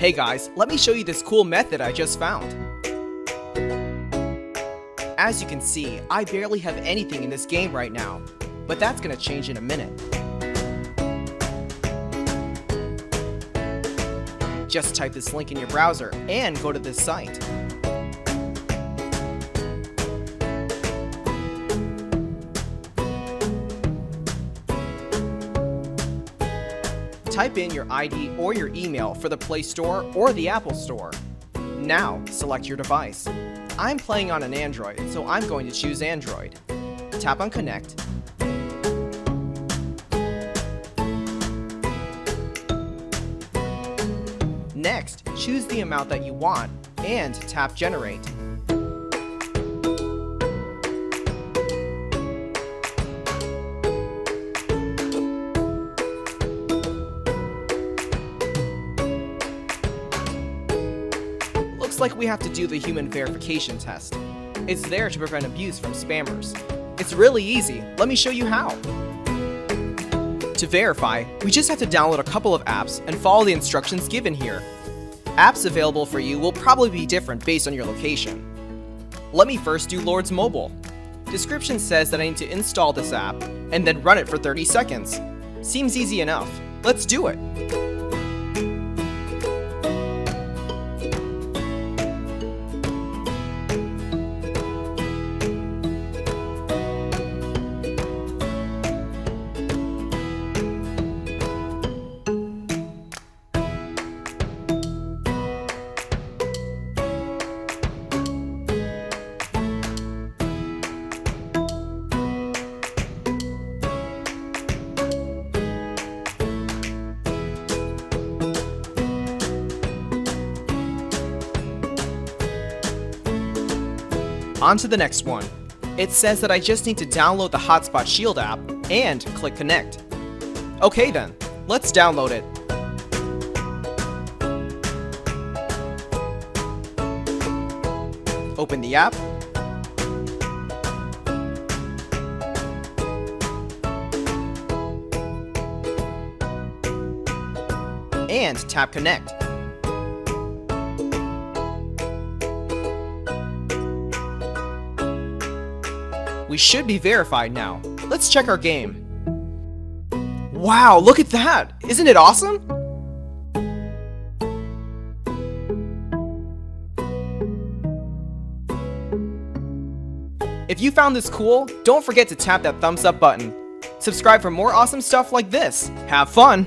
Hey guys, let me show you this cool method I just found. As you can see, I barely have anything in this game right now, but that's gonna change in a minute. Just type this link in your browser and go to this site. Type in your ID or your email for the Play Store or the Apple Store. Now, select your device. I'm playing on an Android, so I'm going to choose Android. Tap on Connect. Next, choose the amount that you want and tap Generate. Looks like we have to do the human verification test. It's there to prevent abuse from spammers. It's really easy. Let me show you how. To verify, we just have to download a couple of apps and follow the instructions given here. Apps available for you will probably be different based on your location. Let me first do Lord's Mobile. Description says that I need to install this app and then run it for 30 seconds. Seems easy enough. Let's do it. On to the next one. It says that I just need to download the Hotspot Shield app and click Connect. Okay then, let's download it. Open the app. And tap Connect. We should be verified now. Let's check our game. Wow, look at that! Isn't it awesome? If you found this cool, don't forget to tap that thumbs up button. Subscribe for more awesome stuff like this. Have fun!